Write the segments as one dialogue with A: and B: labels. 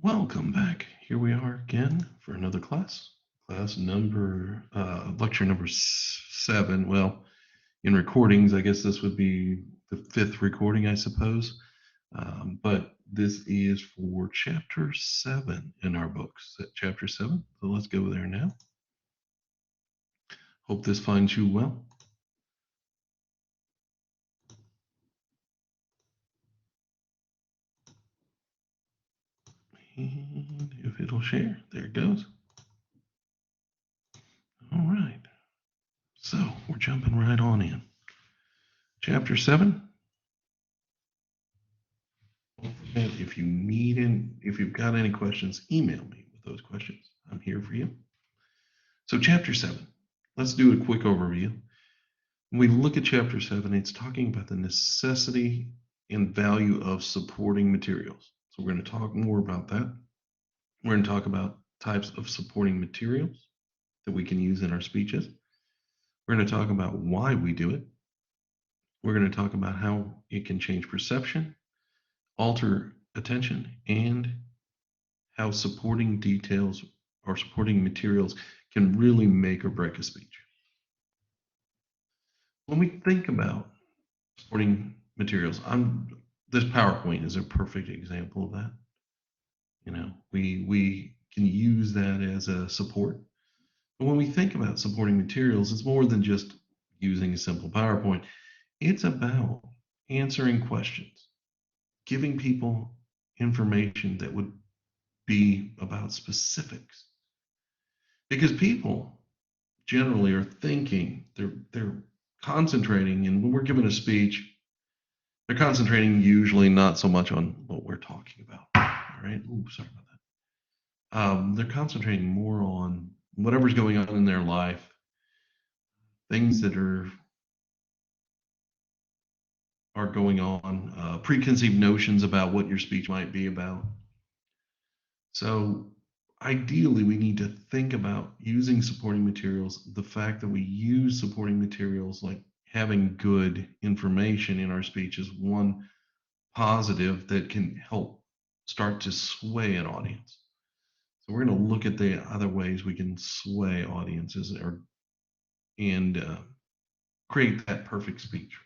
A: Welcome back. Here we are again for another class. Lecture number 7. Well, in recordings, I guess this would be the 5th recording, I suppose. But this is for chapter 7 in our books. Chapter 7. So let's go there now. Hope this finds you well. And if it'll share, there it goes. All right. So we're jumping right on in. Chapter 7. If you've got any questions, email me with those questions. I'm here for you. So chapter 7, let's do a quick overview. When we look at chapter 7, it's talking about the necessity and value of supporting materials. So we're going to talk more about that. We're going to talk about types of supporting materials that we can use in our speeches. We're going to talk about why we do it. We're going to talk about how it can change perception, alter attention, and how supporting details or supporting materials can really make or break a speech. When we think about supporting materials, this PowerPoint is a perfect example of that. You know, we can use that as a support. But when we think about supporting materials, it's more than just using a simple PowerPoint. It's about answering questions, giving people information that would be about specifics. Because people generally are thinking, they're concentrating, and when we're giving a speech, they're concentrating usually not so much on what we're talking about. All right. Ooh, sorry about that. They're concentrating more on whatever's going on in their life, things that are going on, preconceived notions about what your speech might be about. So ideally, we need to think about using supporting materials. The fact that we use supporting materials, like having good information in our speech, is one positive that can help start to sway an audience. So we're going to look at the other ways we can sway audiences and create that perfect speech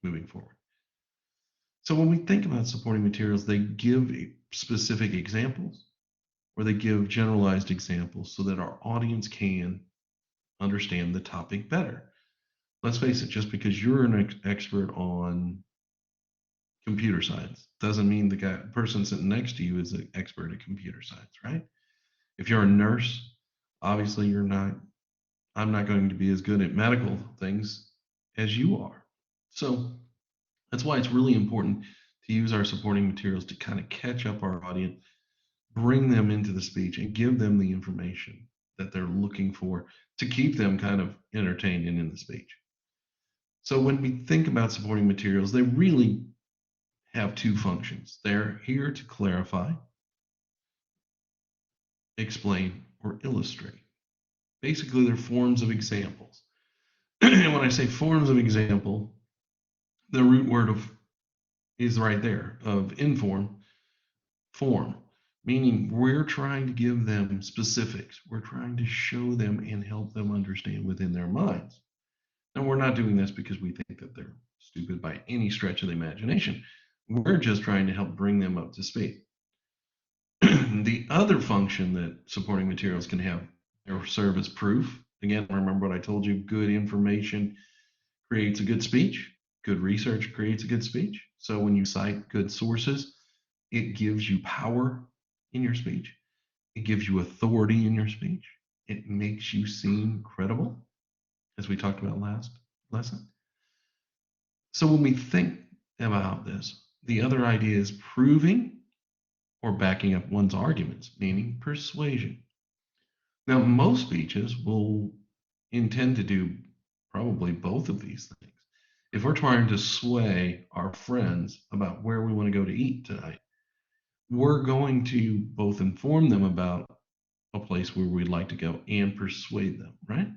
A: moving forward. So when we think about supporting materials, they give specific examples, or they give generalized examples so that our audience can understand the topic better. Let's face it, just because you're an expert on computer science doesn't mean the person sitting next to you is an expert at computer science, right? If you're a nurse, obviously I'm not going to be as good at medical things as you are. So that's why it's really important to use our supporting materials to kind of catch up our audience, bring them into the speech, and give them the information that they're looking for to keep them kind of entertained and in the speech. So when we think about supporting materials, they really have two functions. They're here to clarify, explain, or illustrate. Basically, they're forms of examples. And when I say forms of example, the root word is right there, of inform, form, meaning we're trying to give them specifics. We're trying to show them and help them understand within their minds. And we're not doing this because we think that they're stupid by any stretch of the imagination. We're just trying to help bring them up to speed. The other function that supporting materials can have or serve as proof. Again, remember what I told you, good information creates a good speech. Good research creates a good speech. So when you cite good sources, it gives you power in your speech. It gives you authority in your speech. It makes you seem credible, as we talked about last lesson. So when we think about this, the other idea is proving or backing up one's arguments, meaning persuasion. Now, most speeches will intend to do probably both of these things. If we're trying to sway our friends about where we want to go to eat tonight, we're going to both inform them about a place where we'd like to go and persuade them, right?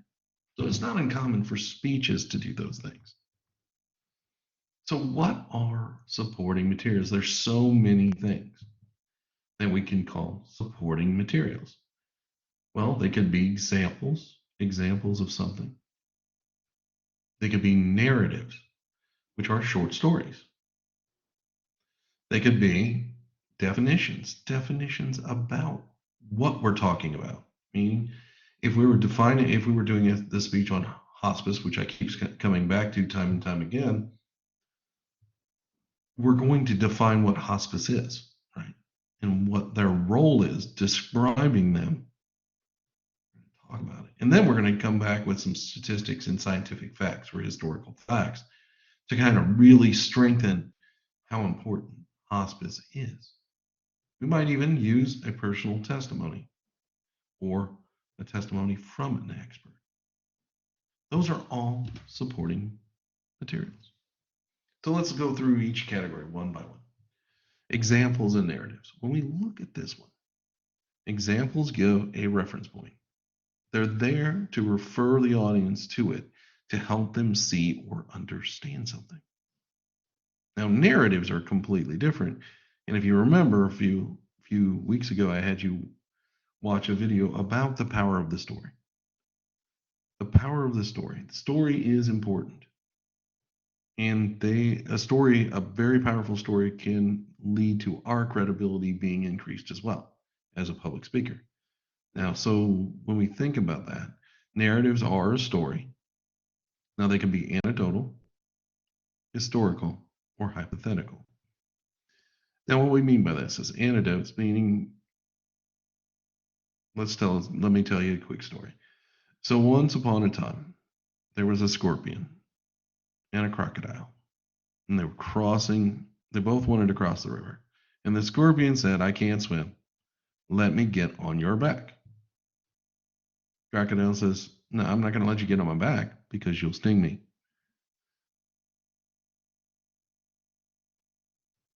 A: So it's not uncommon for speeches to do those things. So what are supporting materials? There's so many things. that we can call supporting materials. Well, they could be examples of something. They could be narratives, which are short stories. They could be definitions about what we're talking about. Meaning, if we were doing the speech on hospice, which I keep coming back to time and time again, we're going to define what hospice is, right? And what their role is, describing them, talk about it. And then we're going to come back with some statistics and scientific facts or historical facts to kind of really strengthen how important hospice is. We might even use a personal testimony or a testimony from an expert. Those are all supporting materials. So let's go through each category one by one. Examples and narratives. When we look at this one, examples give a reference point. They're there to refer the audience to it to help them see or understand something. Now, narratives are completely different. And if you remember a few weeks ago, I had you watch a video about the power of the story. The power of the story. The story is important. And a very powerful story can lead to our credibility being increased as well as a public speaker. Now, so when we think about that, narratives are a story. Now, they can be anecdotal, historical, or hypothetical. Now, what we mean by this is anecdotes, meaning, let me tell you a quick story. So once upon a time, there was a scorpion and a crocodile, and they both wanted to cross the river. And the scorpion said, "I can't swim. Let me get on your back." Crocodile says, "No, I'm not going to let you get on my back because you'll sting me."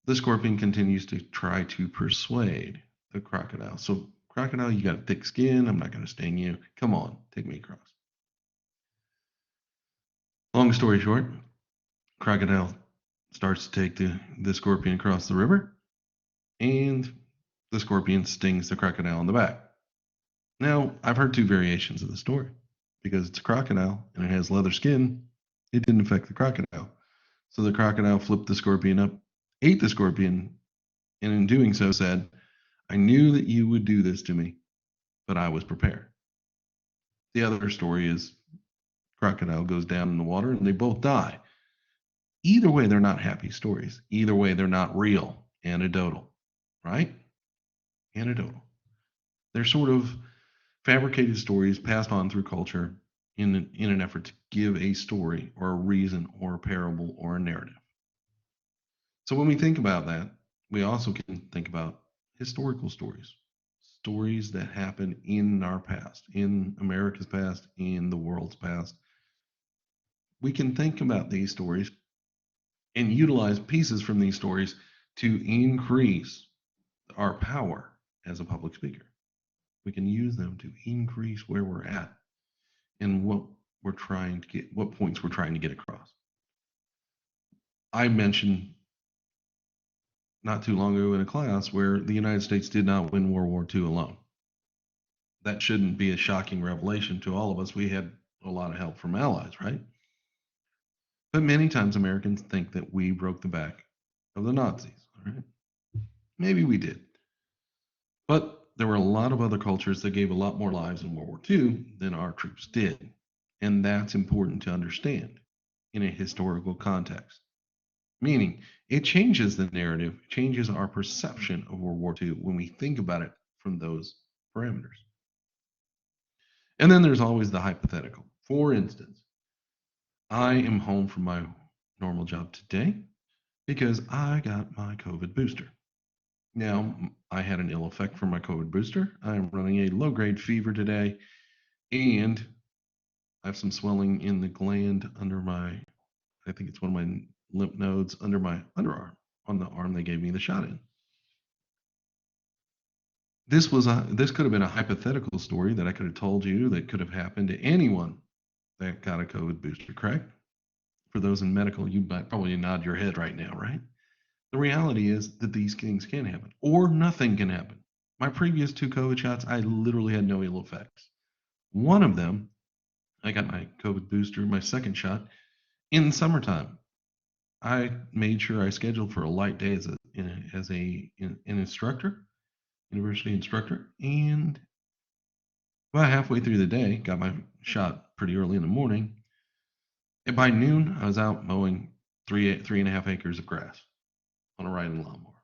A: The scorpion continues to try to persuade the crocodile. "So, crocodile, you got a thick skin. I'm not going to sting you. Come on, take me across." Long story short, crocodile starts to take the scorpion across the river, and the scorpion stings the crocodile in the back. Now, I've heard two variations of the story. Because it's a crocodile and it has leather skin, it didn't affect the crocodile. So the crocodile flipped the scorpion up, ate the scorpion, and in doing so said, "I knew that you would do this to me, but I was prepared." The other story is crocodile goes down in the water and they both die. Either way, they're not happy stories. Either way, they're not real, anecdotal, right? Anecdotal. They're sort of fabricated stories passed on through culture in an effort to give a story or a reason or a parable or a narrative. So when we think about that, we also can think about historical stories, stories that happen in our past, in America's past, in the world's past. We can think about these stories and utilize pieces from these stories to increase our power as a public speaker. We can use them to increase where we're at and what points we're trying to get across. I mentioned not too long ago in a class where the United States did not win World War II alone. That shouldn't be a shocking revelation to all of us. We had a lot of help from allies, right? But many times Americans think that we broke the back of the Nazis, all right? Maybe we did. But there were a lot of other cultures that gave a lot more lives in World War II than our troops did. And that's important to understand in a historical context. Meaning, it changes the narrative, changes our perception of World War II when we think about it from those parameters. And then there's always the hypothetical. For instance, I am home from my normal job today because I got my COVID booster. Now, I had an ill effect from my COVID booster. I am running a low-grade fever today, and I have some swelling in the gland under I think it's one of my lymph nodes under my underarm, on the arm they gave me the shot in. This could have been a hypothetical story that I could have told you that could have happened to anyone that got a COVID booster, correct? For those in medical, you might probably nod your head right now, right? The reality is that these things can happen, or nothing can happen. My previous 2 COVID shots, I literally had no ill effects. One of them, I got my COVID booster, my second shot, in the summertime. I made sure I scheduled for a light day as an instructor, university instructor, and about halfway through the day, got my shot pretty early in the morning. And by noon, I was out mowing 3.5 acres of grass on a riding lawnmower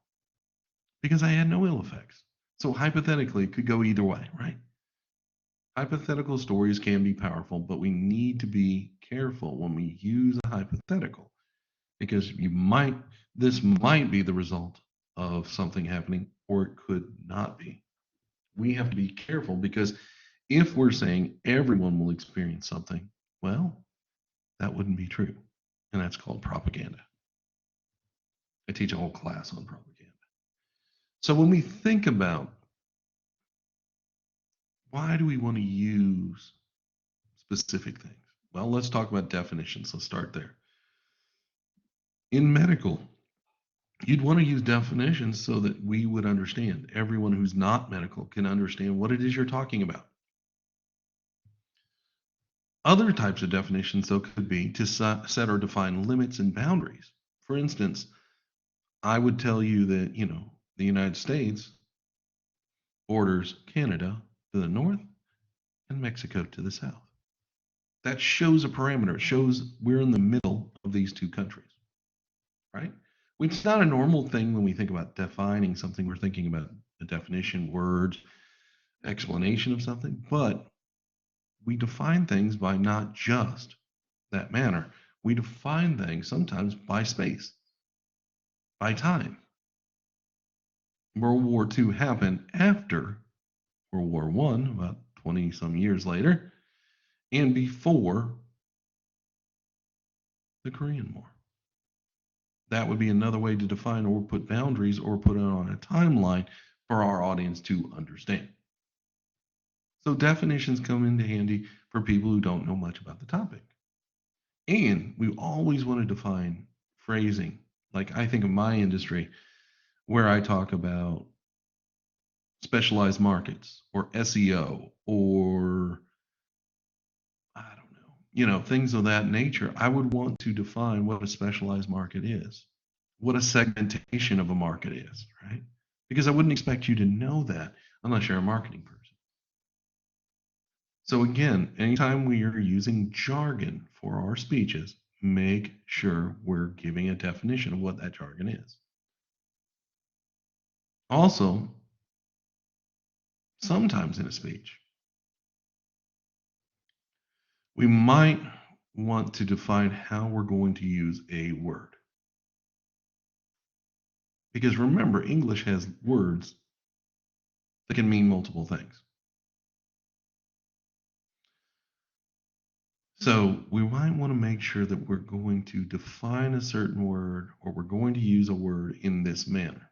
A: because I had no ill effects. So hypothetically, it could go either way, right? Hypothetical stories can be powerful, but we need to be careful when we use a hypothetical because this might be the result of something happening or it could not be. We have to be careful because if we're saying everyone will experience something, well, that wouldn't be true. And that's called propaganda. I teach a whole class on propaganda. So when we think about why do we want to use specific things? Well, let's talk about definitions. Let's start there. In medical, you'd want to use definitions so that we would understand. Everyone who's not medical can understand what it is you're talking about. Other types of definitions, though, could be to set or define limits and boundaries. For instance, I would tell you that, the United States borders Canada to the north and Mexico to the south. That shows a parameter. It shows we're in the middle of these two countries, right? It's not a normal thing when we think about defining something. We're thinking about a definition, words, explanation of something, but we define things by not just that manner. We define things sometimes by space, by time. World War II happened after World War I, about 20 some years later, and before the Korean War. That would be another way to define or put boundaries or put it on a timeline for our audience to understand. So definitions come into handy for people who don't know much about the topic. And we always want to define phrasing. Like I think of my industry where I talk about specialized markets or SEO or I don't know, things of that nature. I would want to define what a specialized market is, what a segmentation of a market is, right? Because I wouldn't expect you to know that unless you're a marketing person. So again, anytime we are using jargon for our speeches, make sure we're giving a definition of what that jargon is. Also, sometimes in a speech, we might want to define how we're going to use a word. Because remember, English has words that can mean multiple things. So we might want to make sure that we're going to define a certain word or we're going to use a word in this manner.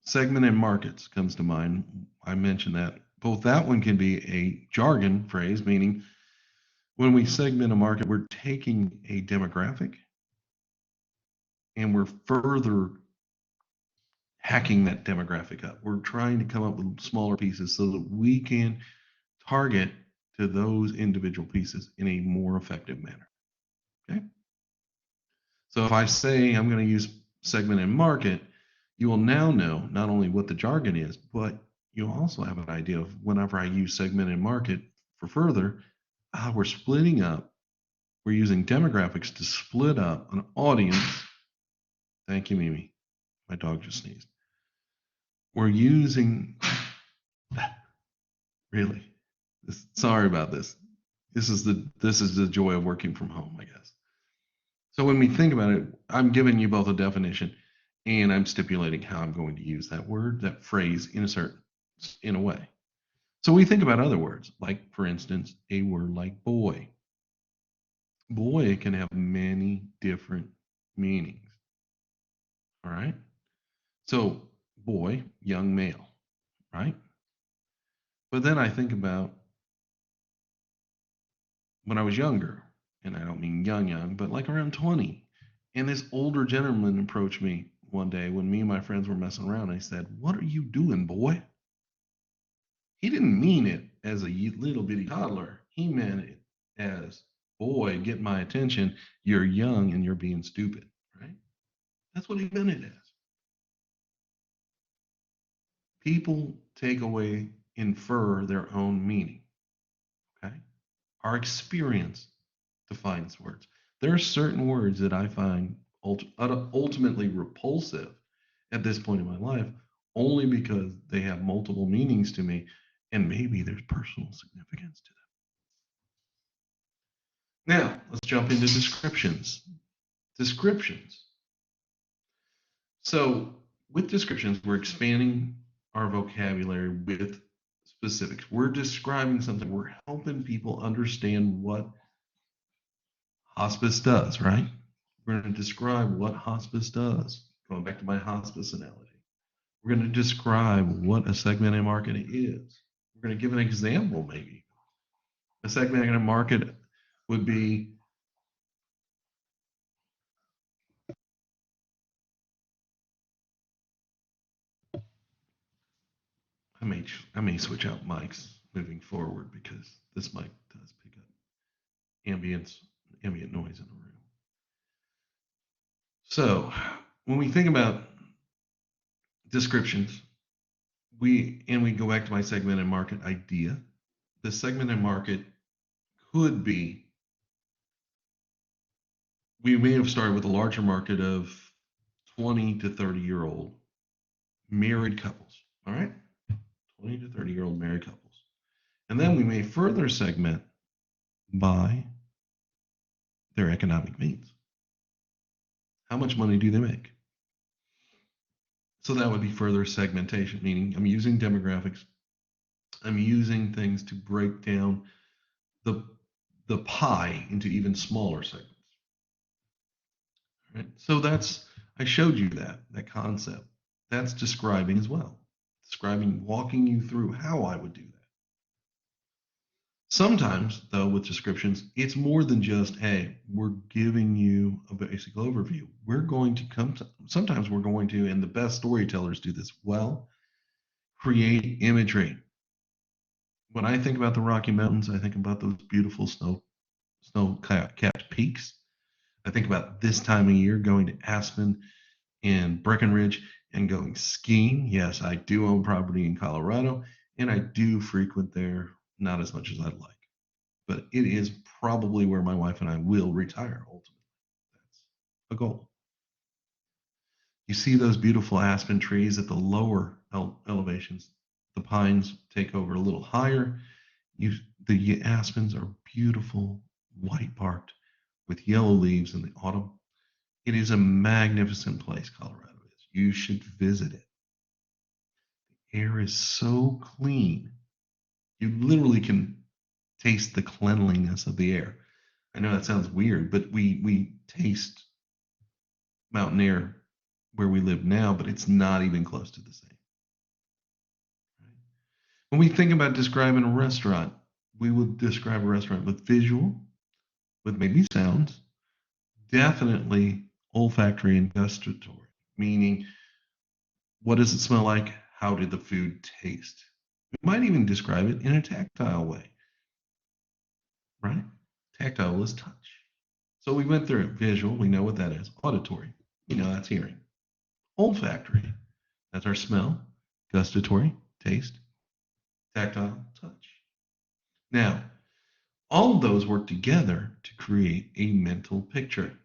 A: Segment and markets comes to mind. I mentioned that. Both that one can be a jargon phrase, meaning when we segment a market, we're taking a demographic and we're further hacking that demographic up. We're trying to come up with smaller pieces so that we can target to those individual pieces in a more effective manner. Okay? So if I say I'm going to use segment and market, you will now know not only what the jargon is, but you'll also have an idea of whenever I use segment and market for further, we're splitting up. We're using demographics to split up an audience. Thank you, Mimi. My dog just sneezed. We're using, really, sorry about this. This is the joy of working from home, I guess. So when we think about it, I'm giving you both a definition and I'm stipulating how I'm going to use that word, that phrase in a way. So we think about other words, like for instance, a word like boy. Boy can have many different meanings. All right. So boy, young male, right? But then I think about when I was younger, and I don't mean young, but like around 20, and this older gentleman approached me one day when me and my friends were messing around. I said, "What are you doing, boy?" He didn't mean it as a little bitty toddler. He meant it as, "Boy, get my attention. You're young and you're being stupid," right? That's what he meant it as. People take away, infer their own meaning. Okay? Our experience defines words. There are certain words that I find ultimately repulsive at this point in my life only because they have multiple meanings to me and maybe there's personal significance to them. Now, let's jump into descriptions. Descriptions. So, with descriptions, we're expanding our vocabulary with specifics. We're describing something, we're helping people understand what hospice does, right? We're going to describe what hospice does. Going back to my hospice analogy, we're going to describe what a segmented market is. We're going to give an example, maybe. A segmented market would be I may switch out mics moving forward because this mic does pick up ambient noise in the room. So when we think about descriptions, we go back to my segmented market idea. The segmented market could be, we may have started with a larger market of 20 to 30-year-old married couples, all right? 20 to 30-year-old married couples. And then we may further segment by their economic means. How much money do they make? So that would be further segmentation, meaning I'm using demographics. I'm using things to break down the pie into even smaller segments. Right? So I showed you that concept. That's describing as well. Describing, walking you through how I would do that. Sometimes, though, with descriptions, it's more than just, hey, we're giving you a basic overview. Sometimes we're going to, and the best storytellers do this well, create imagery. When I think about the Rocky Mountains, I think about those beautiful snow-capped peaks. I think about this time of year going to Aspen and Breckenridge and going skiing. Yes, I do own property in Colorado, and I do frequent there, not as much as I'd like. But it is probably where my wife and I will retire ultimately. That's a goal. You see those beautiful aspen trees at the lower elevations. The pines take over a little higher. The aspens are beautiful, white barked, with yellow leaves in the autumn. It is a magnificent place, Colorado is. You should visit it. The air is so clean. You literally can taste the cleanliness of the air. I know that sounds weird, but we taste mountain air where we live now, but it's not even close to the same. Right? When we think about describing a restaurant, we would describe a restaurant with visual, with maybe sounds, definitely olfactory and gustatory, meaning what does it smell like? How did the food taste? We might even describe it in a tactile way, right? Tactile is touch. So we went through it. Visual, we know what that is. Auditory, we know that's hearing. Olfactory, that's our smell. Gustatory, taste. Tactile, touch. Now, all of those work together to create a mental picture.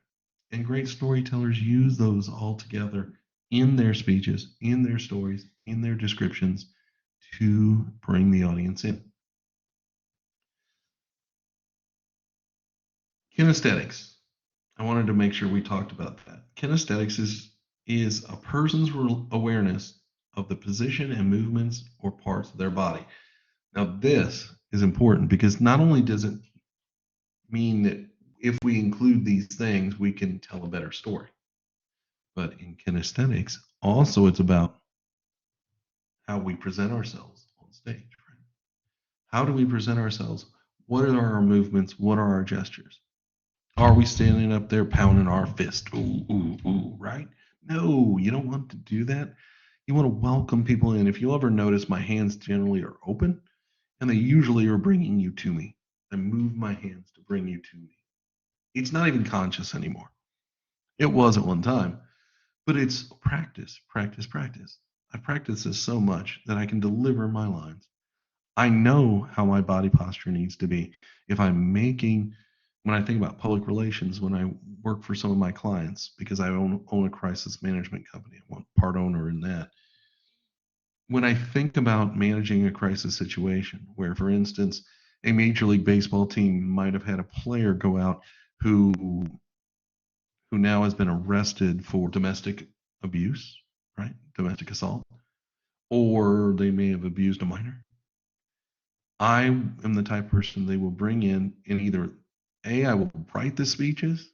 A: And great storytellers use those all together in their speeches, in their stories, in their descriptions to bring the audience in. Kinesthetics. I wanted to make sure we talked about that. Kinesthetics is a person's awareness of the position and movements or parts of their body. Now, this is important because not only does it mean that if we include these things, we can tell a better story, but in kinesthetics, also it's about how we present ourselves on stage. Right? How do we present ourselves? What are our movements? What are our gestures? Are we standing up there pounding our fist? Ooh, ooh, ooh, right? No, you don't want to do that. You want to welcome people in. If you'll ever notice, my hands generally are open and they usually are bringing you to me. I move my hands to bring you to me. It's not even conscious anymore. It was at one time, but it's practice, practice, practice. I've practiced this so much that I can deliver my lines. I know how my body posture needs to be. If I'm making, when I think about public relations, when I work for some of my clients, because I own a crisis management company, I'm one part owner in that. When I think about managing a crisis situation, where, for instance, a Major League Baseball team might have had a player go out who now has been arrested for domestic abuse, right? Domestic assault, or they may have abused a minor. I am the type of person they will bring in, and either A, I will write the speeches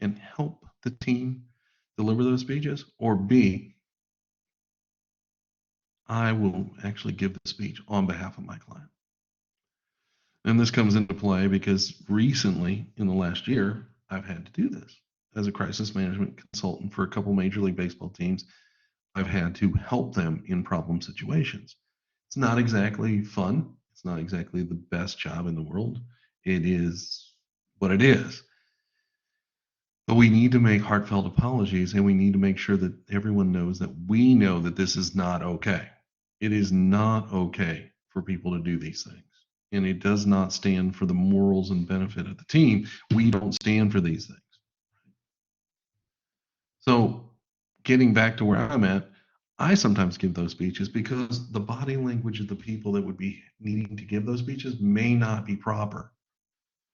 A: and help the team deliver those speeches, or B, I will actually give the speech on behalf of my client. And this comes into play because recently, in the last year, I've had to do this as a crisis management consultant for a couple Major League Baseball teams. I've had to help them in problem situations. It's not exactly fun. It's not exactly the best job in the world. It is what it is. But we need to make heartfelt apologies and we need to make sure that everyone knows that we know that this is not okay. It is not okay for people to do these things. And it does not stand for the morals and benefit of the team. We don't stand for these things. So, getting back to where I'm at, I sometimes give those speeches because the body language of the people that would be needing to give those speeches may not be proper.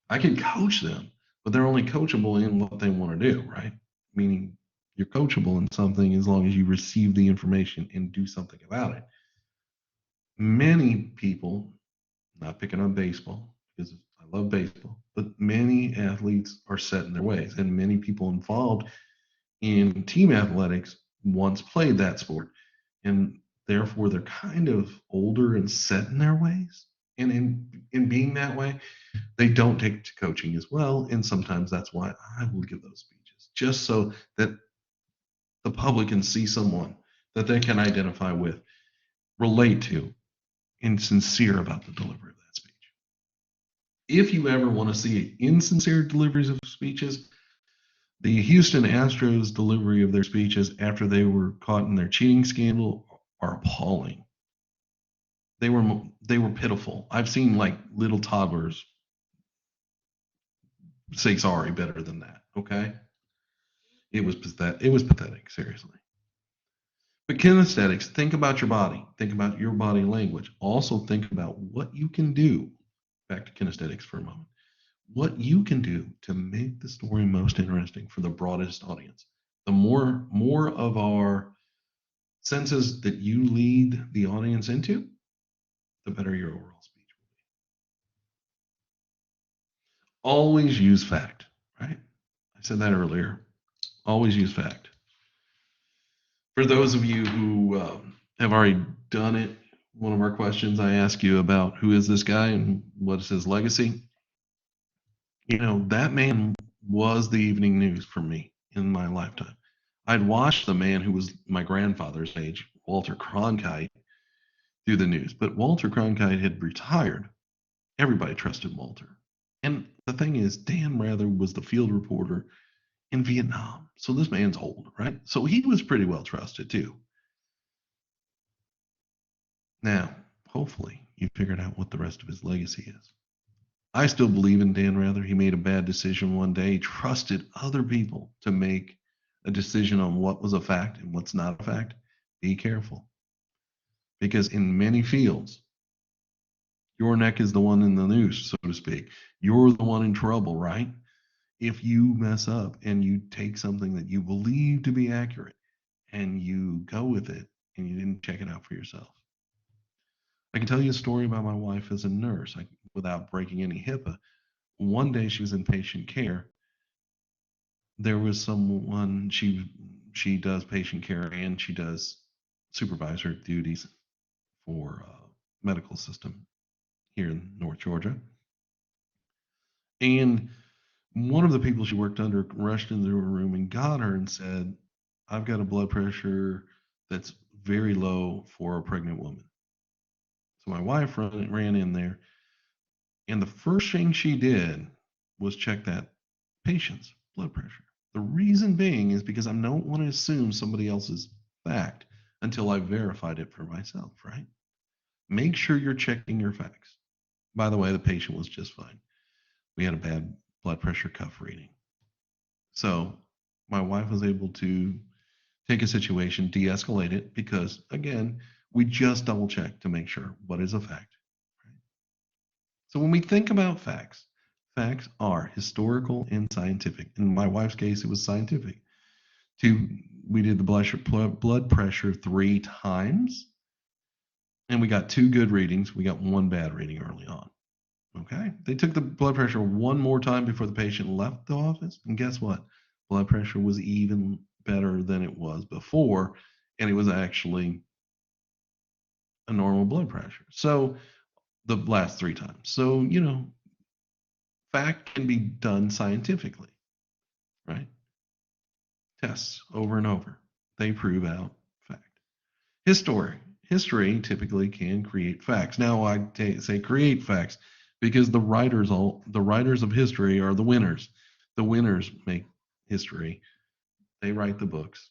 A: I can coach them, but they're only coachable in what they want to do, right? Meaning you're coachable in something as long as you receive the information and do something about it. Many people, not picking on baseball because I love baseball, but many athletes are set in their ways, and many people involved in team athletics once played that sport, and therefore they're kind of older and set in their ways. And in being that way, they don't take to coaching as well. And sometimes that's why I will give those speeches, just so that the public can see someone that they can identify with, relate to, and sincere about the delivery of that speech. If you ever want to see insincere deliveries of speeches, the Houston Astros delivery of their speeches after they were caught in their cheating scandal are appalling. They were pitiful. I've seen like little toddlers say sorry better than that. Okay, it was pathetic. It was pathetic, seriously. But kinesthetics, think about your body. Think about your body language. Also think about what you can do. Back to kinesthetics for a moment. What you can do to make the story most interesting for the broadest audience. The more of our senses that you lead the audience into, the better your overall speech will be. Always use fact, right? I said that earlier. Always use fact. For those of you who have already done it, one of our questions I ask you about who is this guy and what is his legacy. You know, that man was the evening news for me in my lifetime. I'd watched the man who was my grandfather's age, Walter Cronkite, do the news, but Walter Cronkite had retired. Everybody trusted Walter. And the thing is, Dan Rather was the field reporter in Vietnam. So this man's old, right? So he was pretty well trusted too. Now, hopefully, you figured out what the rest of his legacy is. I still believe in Dan Rather. He made a bad decision one day, he trusted other people to make a decision on what was a fact and what's not a fact. Be careful. Because in many fields, your neck is the one in the noose, so to speak. You're the one in trouble, right? If you mess up and you take something that you believe to be accurate and you go with it and you didn't check it out for yourself. I can tell you a story about my wife as a nurse without breaking any HIPAA. One day she was in patient care. There was someone, she does patient care and she does supervisor duties for medical system here in North Georgia. And one of the people she worked under rushed into her room and got her and said, I've got a blood pressure that's very low for a pregnant woman. So my wife ran in there, and the first thing she did was check that patient's blood pressure. The reason being is because I don't want to assume somebody else's fact until I verified it for myself, right? Make sure you're checking your facts. By the way, the patient was just fine. We had a bad blood pressure cuff reading. So my wife was able to take a situation, de escalate it, because again, we just double check to make sure what is a fact. Right? So when we think about facts, facts are historical and scientific. In my wife's case, it was scientific. We did the blood pressure 3 times, and we got 2 good readings. We got 1 bad reading early on. Okay. They took the blood pressure 1 more time before the patient left the office. And guess what? Blood pressure was even better than it was before. And it was actually a normal blood pressure. So the last 3 times. So, fact can be done scientifically, right? Tests over and over. They prove out fact. History typically can create facts. Now I say create facts because the writers of history are the winners. The winners make history. They write the books.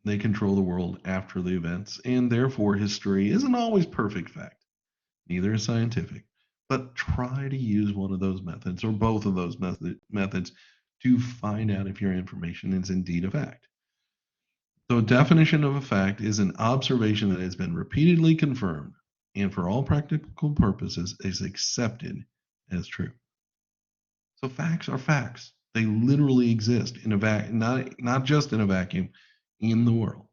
A: They control the world after the events, and therefore history isn't always perfect fact. Neither is scientific. But try to use one of those methods or both of those methods to find out if your information is indeed a fact. So, a definition of a fact is an observation that has been repeatedly confirmed and, for all practical purposes, is accepted as true. So, facts are facts. They literally exist in a not just in a vacuum, in the world.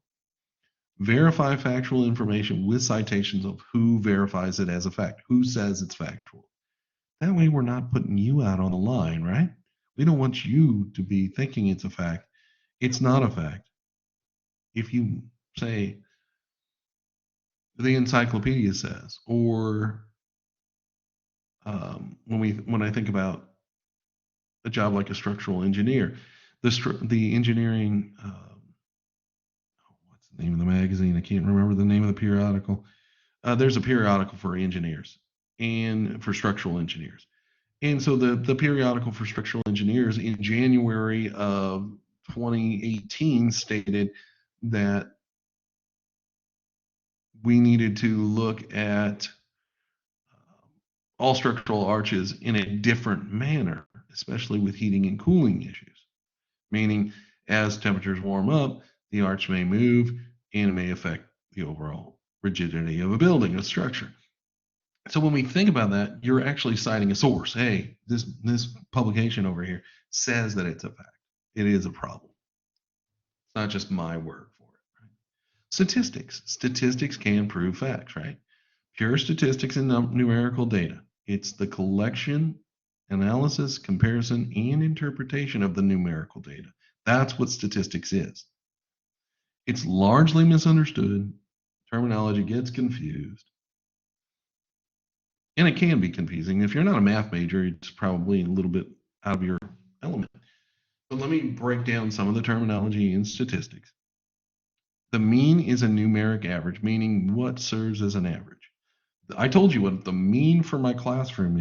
A: Verify factual information with citations of who verifies it as a fact, who says it's factual. That way, we're not putting you out on the line, right? We don't want you to be thinking it's a fact. It's not a fact. If you say the encyclopedia says, or when I think about a job like a structural engineer, the engineering what's the name of the magazine? I can't remember the name of the periodical. There's a periodical for engineers and for structural engineers. And so the periodical for structural engineers in January of 2018 stated that we needed to look at all structural arches in a different manner, especially with heating and cooling issues. Meaning, as temperatures warm up, the arch may move and it may affect the overall rigidity of a building, a structure. So when we think about that, you're actually citing a source. Hey, this publication over here says that it's a fact. It is a problem. It's not just my word for it. Right? Statistics can prove facts, right? Pure statistics and numerical data. It's the collection, analysis, comparison, and interpretation of the numerical data. That's what statistics is. It's largely misunderstood. Terminology gets confused. And it can be confusing. If you're not a math major, it's probably a little bit out of your element. But let me break down some of the terminology in statistics. The mean is a numeric average, meaning what serves as an average. I told you what the mean for my classroom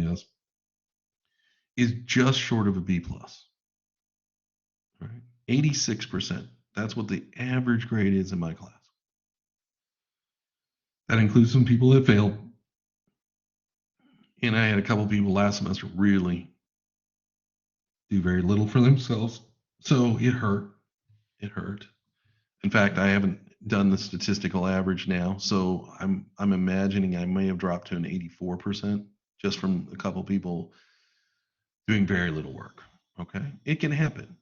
A: is just short of a B plus. Right? 86%. That's what the average grade is in my class. That includes some people that failed. And I had a couple people last semester really do very little for themselves. So it hurt. It hurt. In fact, I haven't done the statistical average now, so I'm imagining I may have dropped to an 84% just from a couple people doing very little work. Okay, it can happen.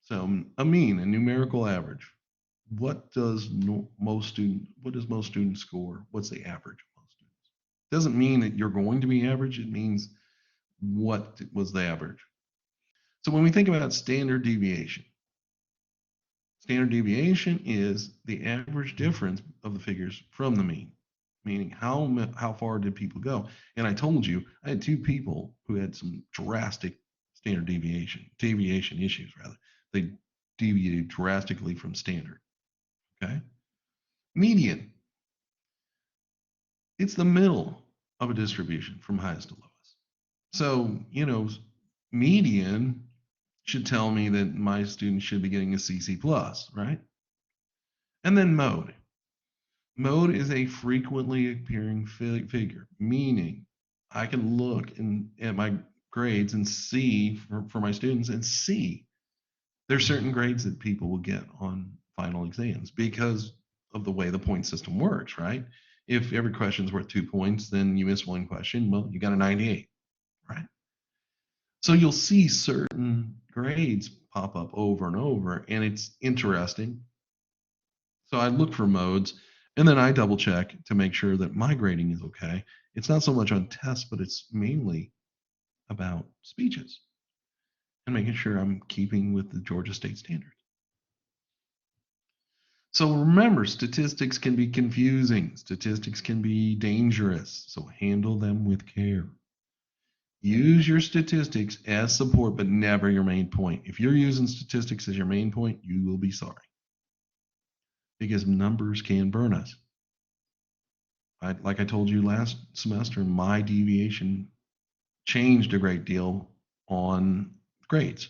A: So a mean, a numerical average. What does most students score? What's the average of most students? Doesn't mean that you're going to be average. It means what was the average. So when we think about standard deviation is the average difference of the figures from the mean, meaning how far did people go? And I told you I had 2 people who had some drastic standard deviation issues rather. They deviated drastically from standard. Okay. Median. It's the middle of a distribution from highest to lowest. So, median should tell me that my student should be getting a CC plus, right? And then mode. Mode is a frequently appearing figure, meaning I can look at my grades and see for my students and see there's certain grades that people will get on final exams because of the way the point system works, right? If every question is worth 2 points, then you miss one question, well, you got a 98, right? So you'll see certain grades pop up over and over, and it's interesting. So I look for modes, and then I double check to make sure that my grading is okay. It's not so much on tests, but it's mainly about speeches and making sure I'm keeping with the Georgia State standards. So remember, statistics can be confusing. Statistics can be dangerous. So handle them with care. Use your statistics as support, but never your main point. If you're using statistics as your main point, you will be sorry. Because numbers can burn us. Like I told you last semester, my deviation changed a great deal on grades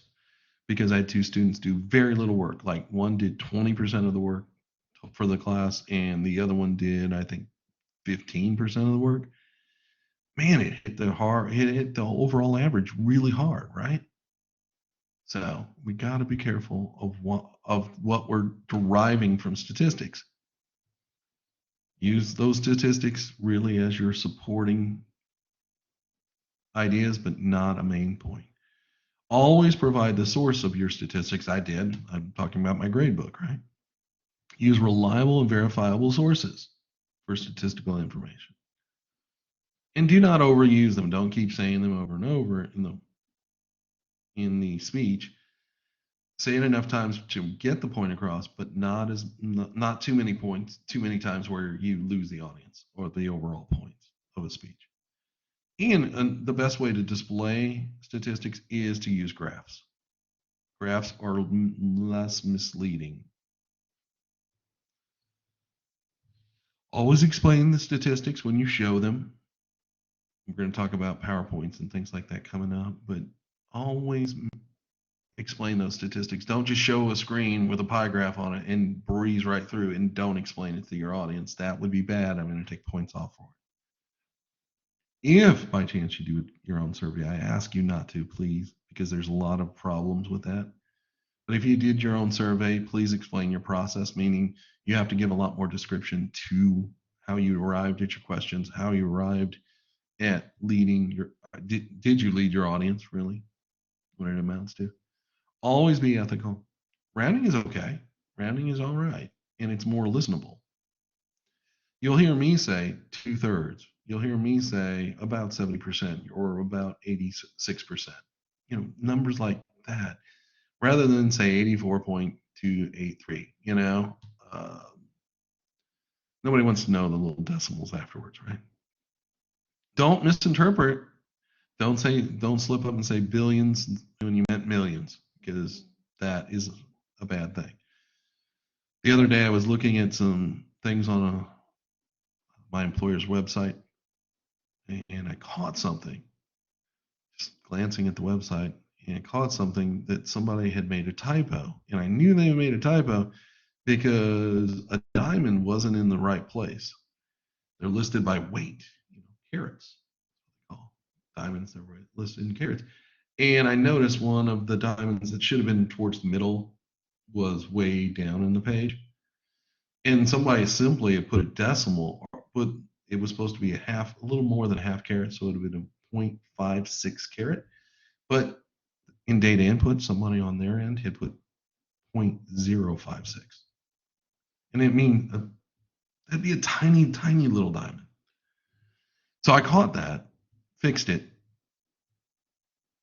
A: because I had 2 students do very little work. Like one did 20% of the work for the class, and the other one did, I think, 15% of the work. Man, it hit the overall average really hard, right? So we got to be careful of what we're deriving from statistics. Use those statistics really as your supporting ideas, but not a main point. Always provide the source of your statistics. I'm talking about my grade book, right? Use reliable and verifiable sources for statistical information. And do not overuse them. Don't keep saying them over and over in the speech. Say it enough times to get the point across, but not too many points, too many times where you lose the audience or the overall points of a speech. And the best way to display statistics is to use graphs. Graphs are less misleading. Always explain the statistics when you show them. We're going to talk about PowerPoints and things like that coming up, but always explain those statistics. Don't just show a screen with a pie graph on it and breeze right through and don't explain it to your audience. That would be bad. I'm going to take points off for it. If by chance you do your own survey, I ask you not to, please, because there's a lot of problems with that. But if you did your own survey, please explain your process, meaning you have to give a lot more description to how you arrived at your questions, how you arrived at leading your, did you lead your audience really, what it amounts to. Always be ethical. Rounding is okay. Rounding is all right. And it's more listenable. You'll hear me say 2/3. You'll hear me say about 70% or about 86%. Numbers like that, rather than say 84.283. Nobody wants to know the little decimals afterwards, right? Don't misinterpret. Don't slip up and say billions when you meant millions, because that is a bad thing. The other day I was looking at some things on my employer's website, and I caught something, just glancing at the website, and I caught something that somebody had made a typo. And I knew they made a typo because a diamond wasn't in the right place. They're listed by weight, carats. Diamonds that were listed in carats. And I noticed one of the diamonds that should have been towards the middle was way down in the page. And somebody simply put a decimal, or it was supposed to be a little more than a half carat, so it would have been a 0.56 carat. But in data input, somebody on their end had put 0.056. And that'd be a tiny, tiny little diamond. So I caught that, fixed it,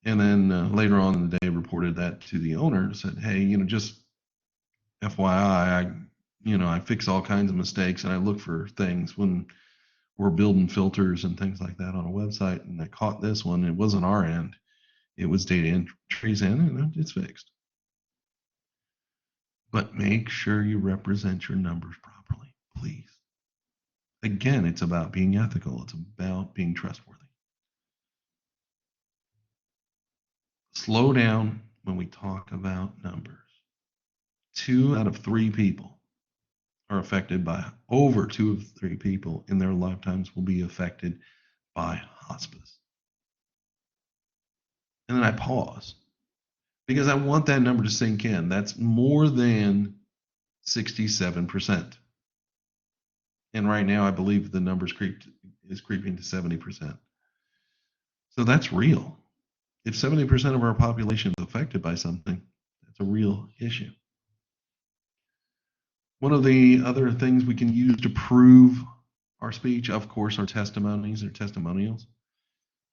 A: and then later on in the day reported that to the owner and said, hey, just FYI, I fix all kinds of mistakes and I look for things when we're building filters and things like that on a website, and I caught this one. It wasn't our end. It was data entry's end, and it's fixed. but make sure you represent your numbers properly, please. Again, it's about being ethical. It's about being trustworthy. Slow down when we talk about numbers. 2 out of 3 people are affected by, over 2 of 3 people in their lifetimes will be affected by hospice. And then I pause because I want that number to sink in. That's more than 67%. And right now, I believe the number's is creeping to 70%. So that's real. If 70% of our population is affected by something, that's a real issue. One of the other things we can use to prove our speech, of course, are testimonies or testimonials.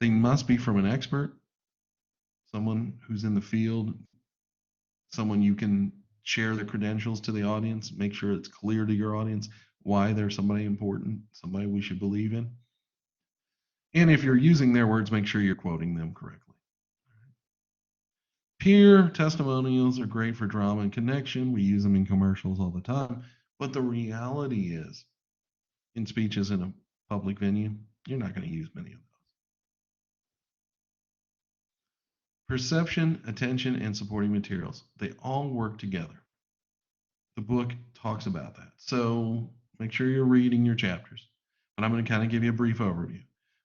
A: They must be from an expert, someone who's in the field, someone you can share their credentials to the audience, make sure it's clear to your audience why they're somebody important, somebody we should believe in. And if you're using their words, make sure you're quoting them correctly. Peer testimonials are great for drama and connection. We use them in commercials all the time. But the reality is, in speeches in a public venue, you're not going to use many of those. Perception, attention, and supporting materials, they all work together. The book talks about that. So make sure you're reading your chapters. But I'm going to kind of give you a brief overview.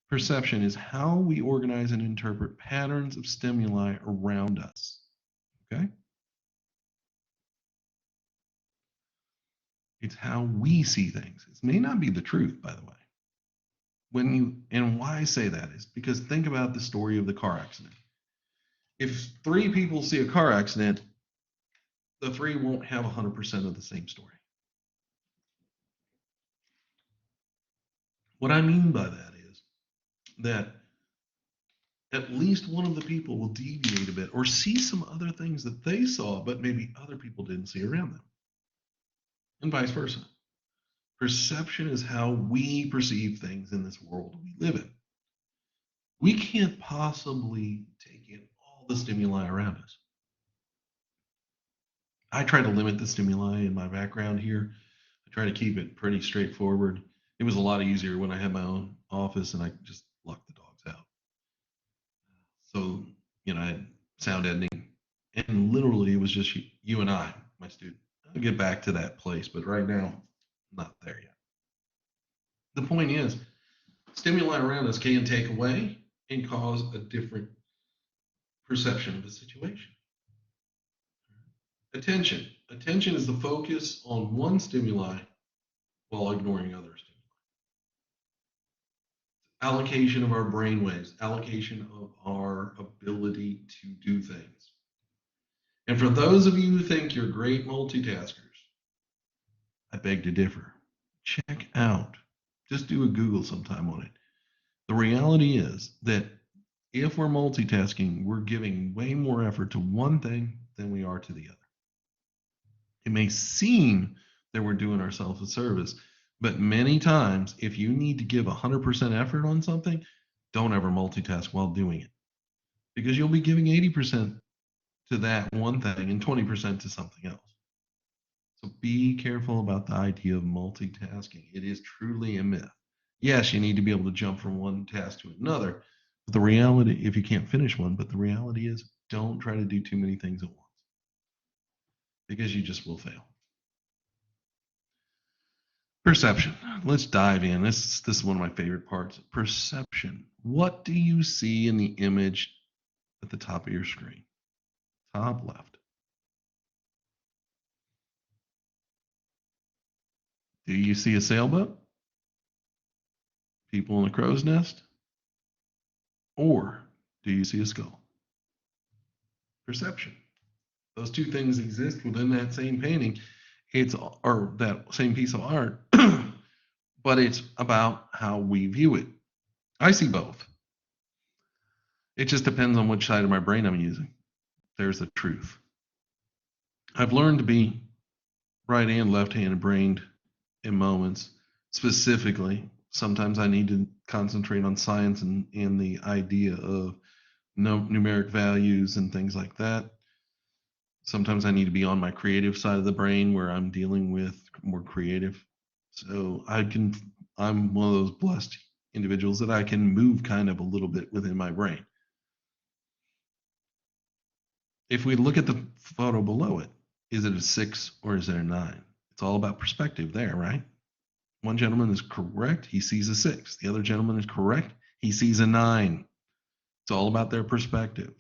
A: Perception is how we organize and interpret patterns of stimuli around us. Okay? It's how we see things. It may not be the truth, by the way. And why I say that is because think about the story of the car accident. If 3 people see a car accident, the 3 won't have 100% of the same story. What I mean by that is that at least one of the people will deviate a bit or see some other things that they saw, but maybe other people didn't see around them, and vice versa. Perception is how we perceive things in this world we live in. We can't possibly take in all the stimuli around us. I try to limit the stimuli in my background here. I try to keep it pretty straightforward. It was a lot easier when I had my own office and I just locked the dogs out. So, I had sound editing, and literally it was just you and I, my student. I'll get back to that place, but right now, I'm not there yet. The point is, stimuli around us can take away and cause a different perception of a situation. Attention. Attention is the focus on one stimuli while ignoring other stimuli. Allocation of our brain waves, allocation of our ability to do things. And for those of you who think you're great multitaskers, I beg to differ. Check out, just do a Google sometime on it. The reality is that if we're multitasking, we're giving way more effort to one thing than we are to the other. It may seem that we're doing ourselves a service, but many times, if you need to give 100% effort on something, don't ever multitask while doing it, because you'll be giving 80% to that one thing and 20% to something else. So be careful about the idea of multitasking. It is truly a myth. Yes, you need to be able to jump from one task to another, but the reality, if you can't finish one, but the reality is don't try to do too many things at once, because you just will fail. Perception. Let's dive in. This is one of my favorite parts. Perception. What do you see in the image at the top of your screen? Top left. Do you see a sailboat? People in a crow's nest? Or do you see a skull? Perception. Those 2 things exist within that same painting. Or that same piece of art, but it's about how we view it. I see both. It just depends on which side of my brain I'm using. There's the truth. I've learned to be right and left-handed brained in moments. Specifically, sometimes I need to concentrate on science and the idea of numeric values and things like that. Sometimes I need to be on my creative side of the brain where I'm dealing with more creative. So I'm one of those blessed individuals that I can move kind of a little bit within my brain. If we look at the photo below it, is it a 6 or is it a 9? It's all about perspective there, right? One gentleman is correct. He sees a 6. The other gentleman is correct. He sees a 9. It's all about their perspective.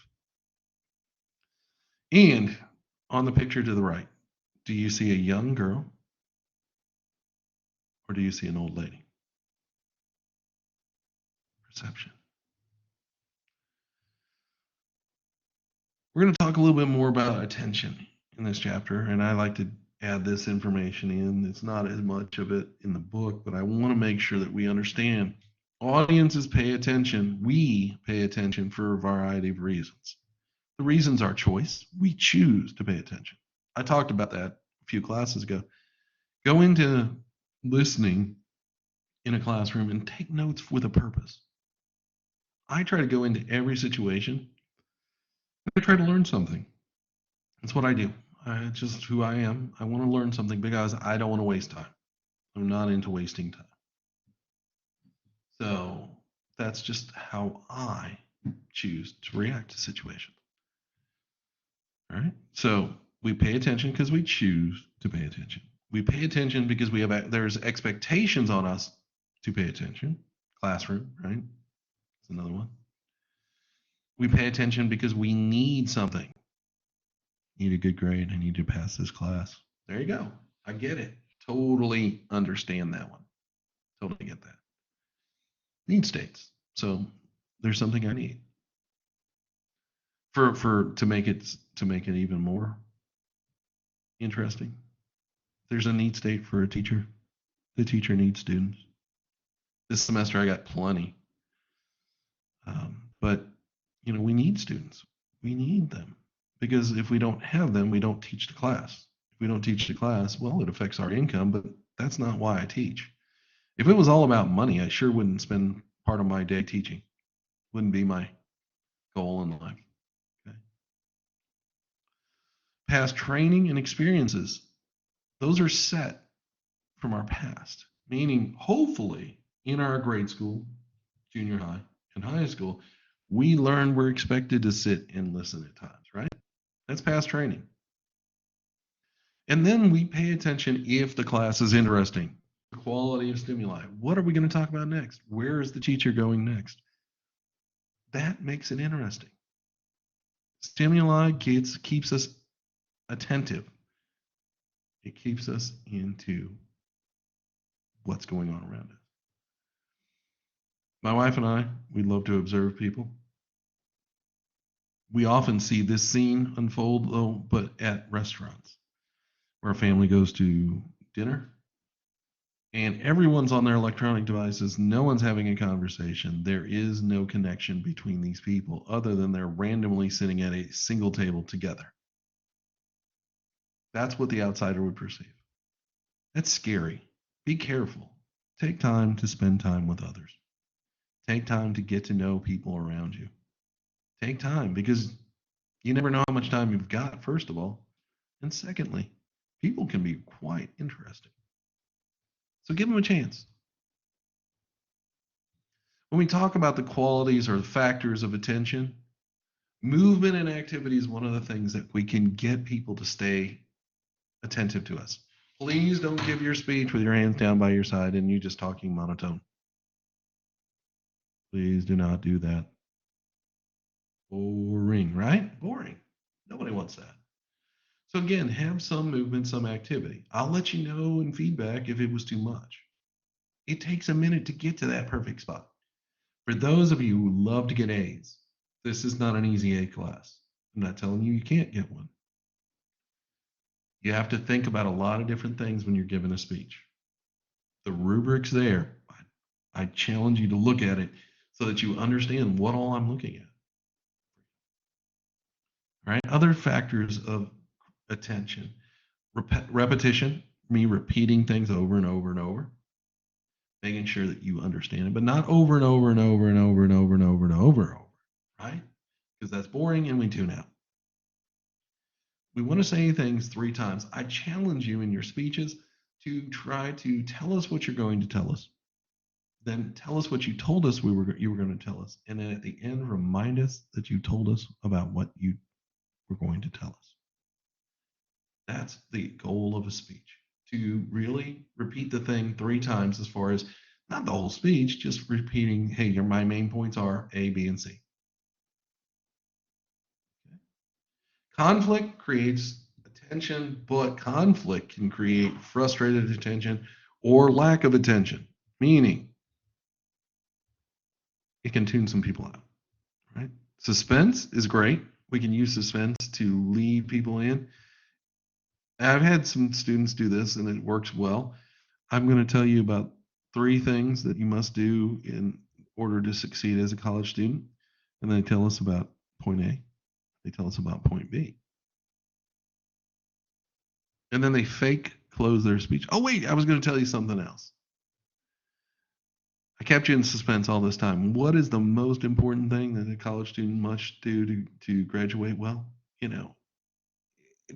A: And on the picture to the right, do you see a young girl or do you see an old lady? Perception. We're going to talk a little bit more about attention in this chapter, and I like to add this information in. It's not as much of it in the book, but I want to make sure that we understand audiences pay attention. We pay attention for a variety of reasons. The reasons are choice. We choose to pay attention. I talked about that a few classes ago. Go into listening in a classroom and take notes with a purpose. I try to go into every situation. I try to learn something. That's what I do. It's just who I am. I want to learn something because I don't want to waste time. I'm not into wasting time. So that's just how I choose to react to situations. All right. So we pay attention because we choose to pay attention. We pay attention because there's expectations on us to pay attention. Classroom, right? That's another one. We pay attention because we need something. Need a good grade. I need to pass this class. There you go. I get it. Totally understand that one. Totally get that. Need states. So there's something I need. To make it even more interesting. There's a need state for a teacher. The teacher needs students. This semester I got plenty. But we need students. We need them. Because if we don't have them, we don't teach the class. If we don't teach the class, well, it affects our income, but that's not why I teach. If it was all about money, I sure wouldn't spend part of my day teaching. Wouldn't be my goal in life. Okay. Past training and experiences, those are set from our past, meaning hopefully in our grade school, junior high, and high school, we learn we're expected to sit and listen at times, right? That's past training. And then we pay attention if the class is interesting. The quality of stimuli. What are we going to talk about next? Where is the teacher going next? That makes it interesting. Stimuli keeps us attentive. It keeps us into what's going on around us. My wife and I, we love to observe people. We often see this scene unfold, though, but at restaurants where a family goes to dinner and everyone's on their electronic devices. No one's having a conversation. There is no connection between these people other than they're randomly sitting at a single table together. That's what the outsider would perceive. That's scary. Be careful. Take time to spend time with others. Take time to get to know people around you. Take time because you never know how much time you've got, first of all. And secondly, people can be quite interesting. So give them a chance. When we talk about the qualities or the factors of attention, movement and activity is one of the things that we can get people to stay attentive to us. Please don't give your speech with your hands down by your side and you just talking monotone. Please do not do that. Boring, right? Boring. Nobody wants that. So again, have some movement, some activity. I'll let you know in feedback if it was too much. It takes a minute to get to that perfect spot. For those of you who love to get A's, this is not an easy A class. I'm not telling you can't get one. You have to think about a lot of different things when you're giving a speech. The rubric's there. I challenge you to look at it so that you understand what all I'm looking at. All right. Other factors of attention. Repetition, me repeating things over and over and over. Making sure that you understand it, but not over and over and over and over and over and over and over and over, right? Because that's boring and we tune out. We want to say things 3 times. I challenge you in your speeches to try to tell us what you're going to tell us. Then tell us what you told us you were going to tell us. And then at the end, remind us that you told us about what you were going to tell us. That's the goal of a speech, to really repeat the thing 3 times, as far as not the whole speech, just repeating, hey, my main points are A, B, and C. Okay. Conflict creates attention, but conflict can create frustrated attention or lack of attention, meaning it can tune some people out, right? Suspense is great. We can use suspense to lead people in. I've had some students do this and it works well. I'm going to tell you about 3 things that you must do in order to succeed as a college student. And they tell us about point A, they tell us about point B. And then they fake close their speech. Oh, wait, I was going to tell you something else. I kept you in suspense all this time. What is the most important thing that a college student must do to graduate well? You know,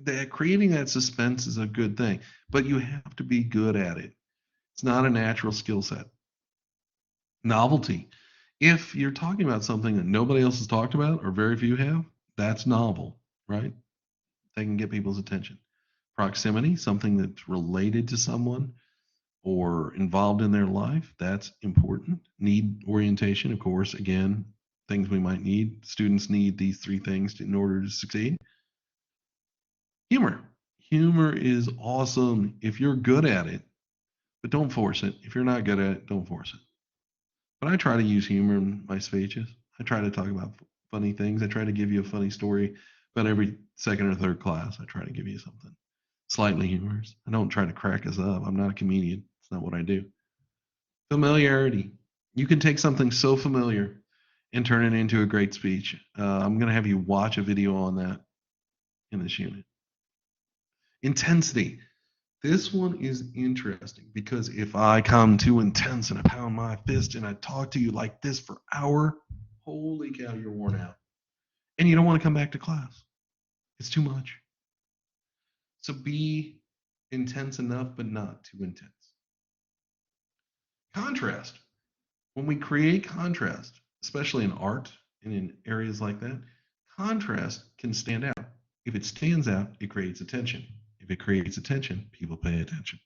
A: that creating that suspense is a good thing, but you have to be good at it. It's not a natural skill set. Novelty. If you're talking about something that nobody else has talked about or very few have, that's novel, right? They can get people's attention. Proximity, something that's related to someone or involved in their life, that's important. Need orientation, of course, again, things we might need. Students need these 3 things in order to succeed. Humor. Humor is awesome if you're good at it, but don't force it. If you're not good at it, don't force it. But I try to use humor in my speeches. I try to talk about funny things. I try to give you a funny story about every second or third class. I try to give you something slightly humorous. I don't try to crack us up. I'm not a comedian. It's not what I do. Familiarity. You can take something so familiar and turn it into a great speech. I'm going to have you watch a video on that in this unit. Intensity. This one is interesting because if I come too intense and I pound my fist and I talk to you like this for an hour, holy cow, you're worn out. And you don't want to come back to class. It's too much. So be intense enough, but not too intense. Contrast. When we create contrast, especially in art and in areas like that, contrast can stand out. If it stands out, it creates attention. If it creates attention, people pay attention.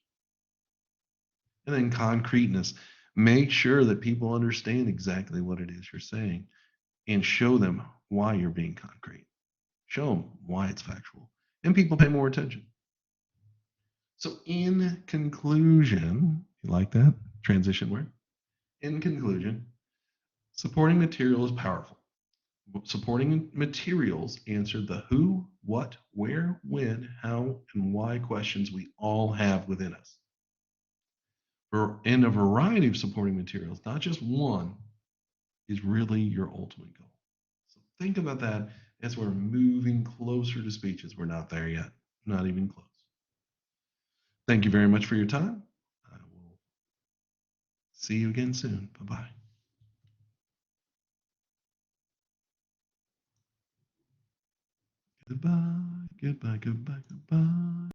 A: And then concreteness. Make sure that people understand exactly what it is you're saying and show them why you're being concrete. Show them why it's factual. And people pay more attention. So, in conclusion, you like that transition word? In conclusion, supporting material is powerful. Supporting materials answer the who, what, where, when, how, and why questions we all have within us. In a variety of supporting materials, not just one, is really your ultimate goal. So think about that as we're moving closer to speeches. We're not there yet, not even close. Thank you very much for your time. I will see you again soon. Bye bye. Goodbye, goodbye, goodbye, goodbye.